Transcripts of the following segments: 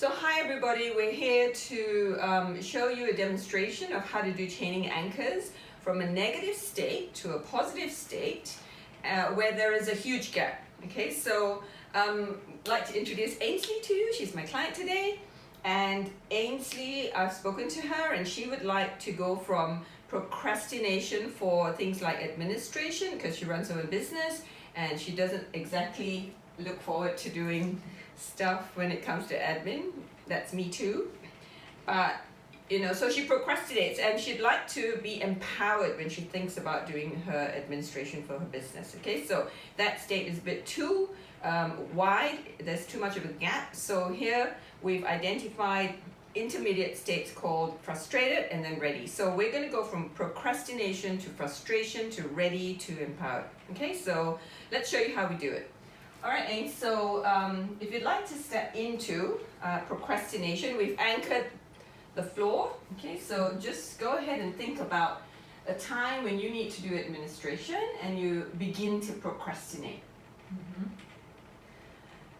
So hi everybody, we're here to show you a demonstration of how to do chaining anchors from a negative state to a positive state where there is a huge gap. Okay, so I'd like to introduce Ainsley to you. She's my client today. And Ainsley, I've spoken to her and she would like to go from procrastination for things like administration because she runs her own business and she doesn't exactly look forward to doing stuff when it comes to admin. That's me too. So she procrastinates and she'd like to be empowered when she thinks about doing her administration for her business. Okay, so that state is a bit too wide. There's too much of a gap. So here we've identified intermediate states called frustrated and then ready. So we're going to go from procrastination to frustration to ready to empowered. Okay, so let's show you how we do it. All right, Ains, so if you'd like to step into procrastination, we've anchored the floor. Okay, so just go ahead and think about a time when you need to do administration and you begin to procrastinate. Mm-hmm.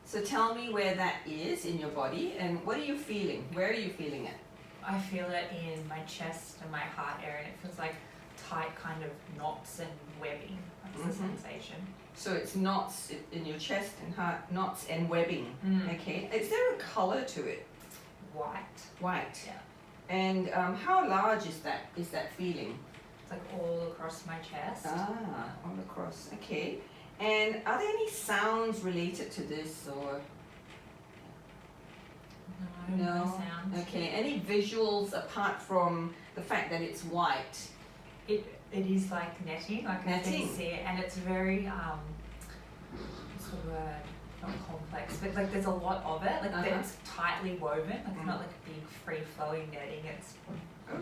So tell me where that is in your body and what are you feeling? Where are you feeling it? I feel it in my chest and my heart area, and it feels like tight kind of knots and webbing. That's the sensation. So it's knots in your chest and heart, knots and webbing. Mm. Okay. Is there a color to it? White. White. Yeah. And how large is that feeling? It's like all across my chest. All across. Okay. And are there any sounds related to this or? No sounds. Okay. Any visuals apart from the fact that it's white? It is like netting, like netting. I can see it, and it's very what's the word? Not complex, but like there's a lot of it. Like it's tightly woven. Like it's not like a big free flowing netting. It's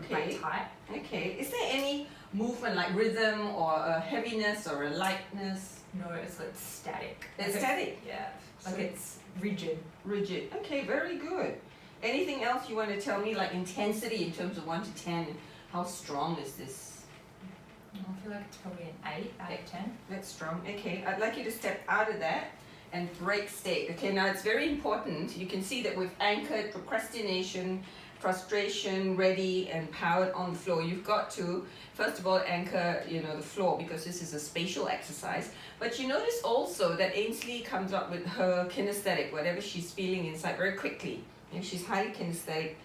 quite tight. Okay. Is there any movement like rhythm or a heaviness or a lightness? No, it's static. It's static. Yeah. Like it's rigid. Rigid. Okay, very good. Anything else you want to tell me, like intensity in terms of 1 to 10? How strong is this? I feel like it's probably an 8 out of 10. That's strong. Okay, I'd like you to step out of that and break state. Okay, now it's very important. You can see that we've anchored procrastination, frustration, ready, and powered on the floor. You've got to, first of all, anchor, the floor because this is a spatial exercise. But you notice also that Ainsley comes up with her kinesthetic, whatever she's feeling inside, very quickly. And she's highly kinesthetic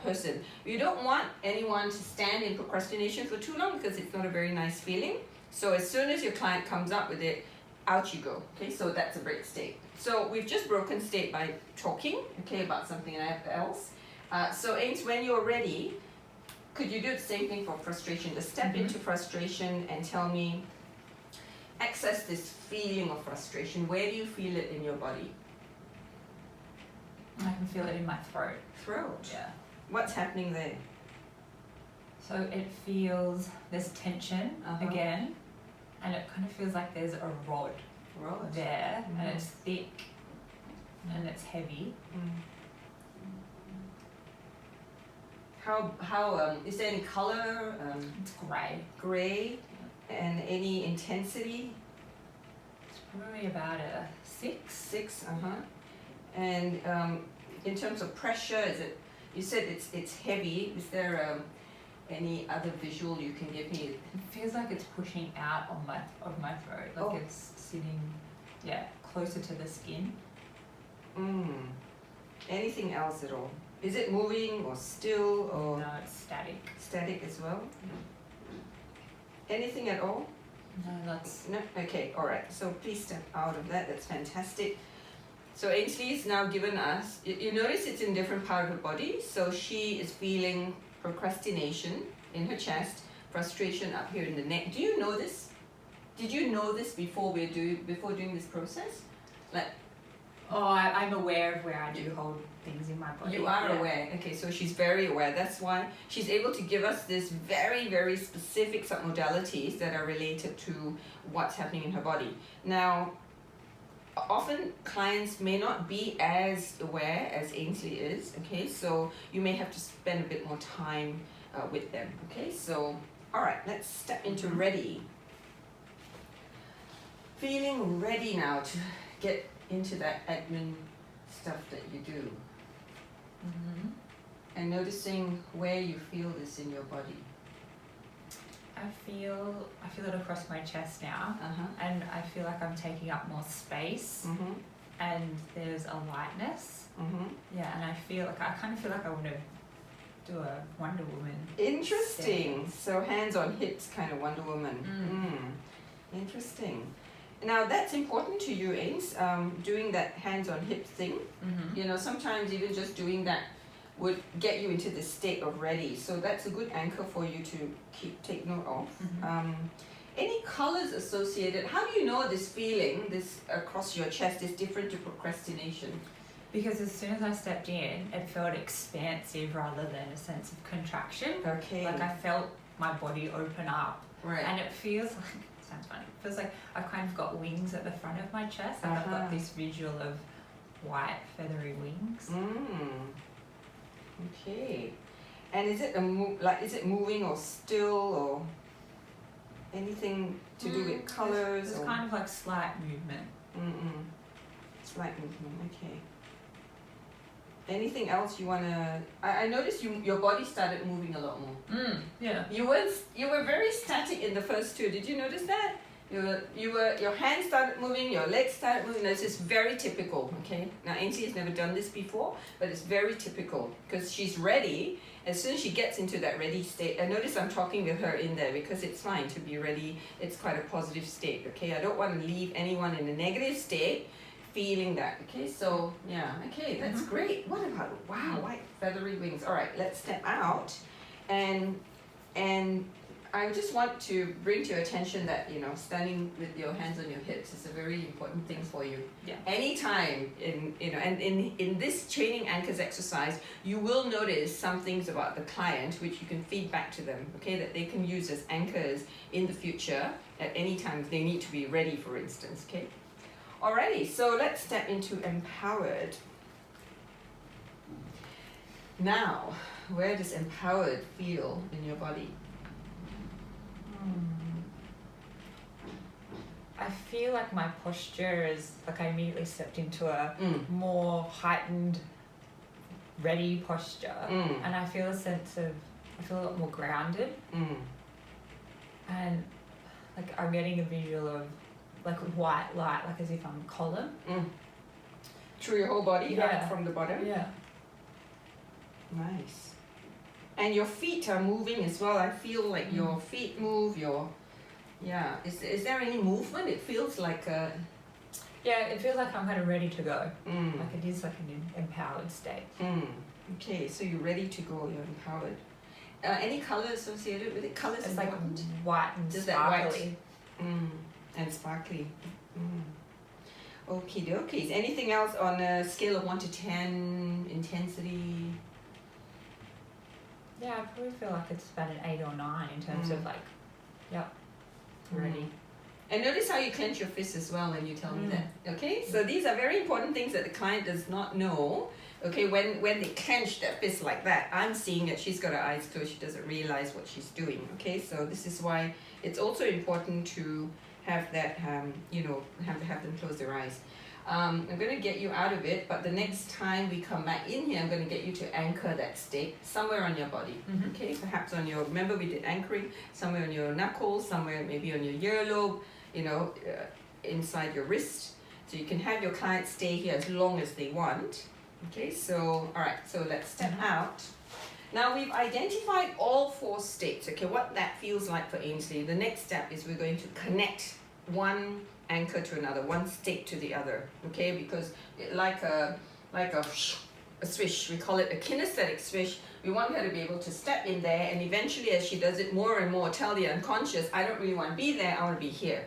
person. You don't want anyone to stand in procrastination for too long because it's not a very nice feeling. So as soon as your client comes up with it, out you go. Okay, so that's a break state. So we've just broken state by talking, okay, about something else. So Ains, when you're ready, could you do the same thing for frustration? Just step into frustration and tell me, access this feeling of frustration. Where do you feel it in your body? I can feel it in my throat. Throat? Yeah. What's happening there? So it feels, there's tension again, and it kind of feels like there's a rod there, and it's thick, and it's heavy. How is there any color? It's grey. Grey, and any intensity? It's probably about a 6. 6, And in terms of pressure, is it? You said it's heavy. Is there any other visual you can give me? It feels like it's pushing out of my throat, like it's sitting, closer to the skin. Anything else at all? Is it moving or still or? No, it's static. Static as well. Anything at all? No, that's no. Okay, all right. So please step out of that. That's fantastic. So Ainsley is now given us, you notice it's in different part of her body. So she is feeling procrastination in her chest, frustration up here in the neck. Do you know this? Did you know this before doing this process? I'm aware of where I do hold things in my body. You are aware. Okay, so she's very aware. That's why she's able to give us this very, very specific submodalities that are related to what's happening in her body. Now, often clients may not be as aware as Ainsley is, okay? So you may have to spend a bit more time with them, okay? So, all right, let's step into ready. Feeling ready now to get into that admin stuff that you do. Mm-hmm. And noticing where you feel this in your body. I feel it across my chest now, and I feel like I'm taking up more space, and there's a lightness. Yeah, and I kind of feel like I want to do a Wonder Woman. Interesting. So hands on hips, kind of Wonder Woman. Interesting. Now that's important to you, Ains, doing that hands on hip thing. You know, sometimes even just doing that would get you into this state of ready. So that's a good anchor for you to take note of. Any colors associated? How do you know this feeling, this across your chest, is different to procrastination? Because as soon as I stepped in, it felt expansive rather than a sense of contraction. Okay. Like I felt my body open up. Right. And it feels like, it sounds funny, it feels like I've kind of got wings at the front of my chest. Like I've got this visual of white feathery wings. Okay. And is it is it moving or still or anything to do with colors? It's kind of like slight movement. Slight movement. Okay. Anything else you wanna? I noticed your body started moving a lot more. Yeah. You were very static in the first two. Did you notice that? Your hands started moving, your legs started moving. This is very typical, okay? Now Ainsley has never done this before, but it's very typical because she's ready. As soon as she gets into that ready state, and notice I'm talking with her in there because it's fine to be ready. It's quite a positive state, okay? I don't want to leave anyone in a negative state feeling that, okay? So, yeah, okay, that's great. What about, wow, white feathery wings. All right, let's step out and I just want to bring to your attention that, you know, standing with your hands on your hips is a very important thing for you. Yeah. Anytime in this training anchors exercise, you will notice some things about the client which you can feed back to them, okay, that they can use as anchors in the future at any time if they need to be ready, for instance, okay? Alrighty, so let's step into empowered. Now, where does empowered feel in your body? I feel like my posture is like I immediately stepped into a more heightened, ready posture, and I feel a lot more grounded, and like I'm getting a visual of like white light, like as if I'm a column. Through your whole body, up from the bottom? Yeah. Nice. And your feet are moving as well. I feel like your feet move, is there any movement? It feels like yeah, it feels like I'm kind of ready to go. Like it is like an empowered state. Okay, so you're ready to go, you're empowered. Any color associated with it? Colors it's important? Like white and just sparkly. That white. And sparkly. Okie dokies. Anything else on a scale of 1 to 10, intensity? Yeah, I probably feel like it's about an 8 or 9 in terms of like, ready. And notice how you clench your fists as well when you tell me that. Okay, so these are very important things that the client does not know. Okay, when they clench their fist like that, I'm seeing it. She's got her eyes closed. She doesn't realize what she's doing. Okay, so this is why it's also important to have that, have them close their eyes. I'm going to get you out of it, but the next time we come back in here, I'm going to get you to anchor that state somewhere on your body. Okay, perhaps on your, remember we did anchoring, somewhere on your knuckles, somewhere maybe on your earlobe, inside your wrist. So you can have your client stay here as long as they want. Okay, so, all right, so let's step out. Now we've identified all 4 states, okay, what that feels like for Ainsley. The next step is we're going to connect one anchor to another, one state to the other, okay, because like a swish, we call it a kinesthetic swish. We want her to be able to step in there, and eventually as she does it more and more, tell the unconscious, I don't really want to be there, I want to be here.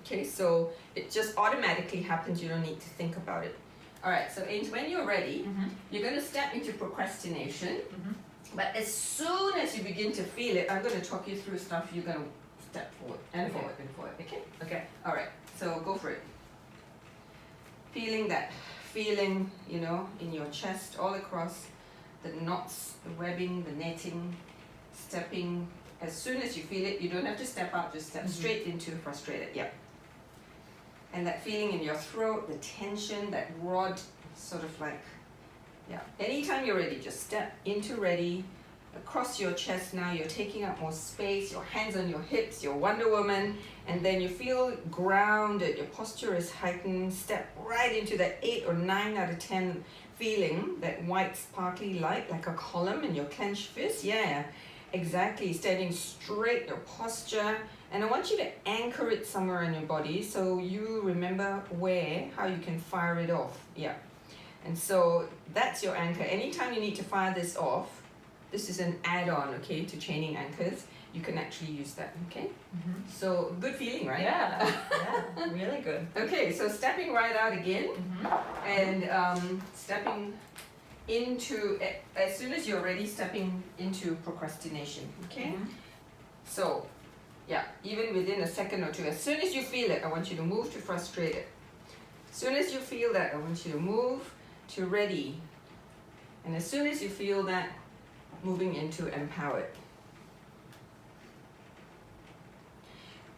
Okay, so it just automatically happens, you don't need to think about it. All right, so Ainsley, when you're ready, you're going to step into procrastination, but as soon as you begin to feel it, I'm going to talk you through stuff. You're going to step forward and forward and forward, okay? Okay, all right, so go for it. Feeling that feeling, in your chest, all across, the knots, the webbing, the netting, stepping. As soon as you feel it, you don't have to step out, just step straight into frustrated, yep. And that feeling in your throat, the tension, that rod sort of like Yeah. Anytime you're ready, just step into ready. Across your chest now, you're taking up more space, your hands on your hips, you're Wonder Woman, and then you feel grounded, your posture is heightened. Step right into that 8 or 9 out of 10 feeling, that white sparkly light like a column in your clenched fist. Yeah, exactly. Standing straight, your posture, and I want you to anchor it somewhere in your body so you remember how you can fire it off. Yeah. And so that's your anchor. Anytime you need to fire this off, this is an add-on, okay, to chaining anchors. You can actually use that, okay? So good feeling, right? Yeah, really good. Okay, so stepping right out again, and stepping into, as soon as you're ready, stepping into procrastination, okay? So, yeah, even within a second or two, as soon as you feel it, I want you to move to frustrated. As soon as you feel that, I want you to move to ready. And as soon as you feel that, moving into empowered.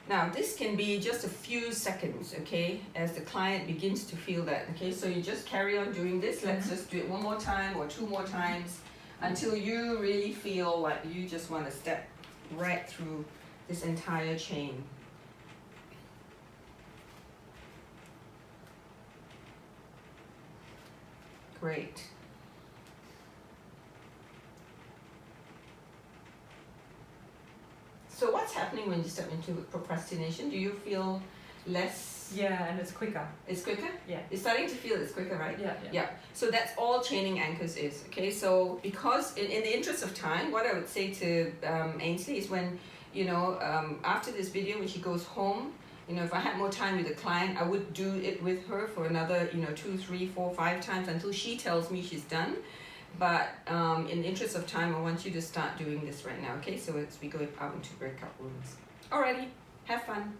Now, this can be just a few seconds, okay, as the client begins to feel that, okay? So you just carry on doing this. Let's just do it one more time or 2 more times until you really feel like you just want to step right through this entire chain. Great. So what's happening when you step into procrastination? Do you feel less? Yeah, and it's quicker. It's quicker? Yeah. You're starting to feel it's quicker, right? Yeah. So that's all chaining anchors is, okay? So because in the interest of time, what I would say to Ainsley is when, after this video, when she goes home, if I had more time with the client, I would do it with her for another, 2, 3, 4, 5 times until she tells me she's done. But in the interest of time, I want you to start doing this right now, okay? So as we go out into breakout rooms. Alrighty, have fun.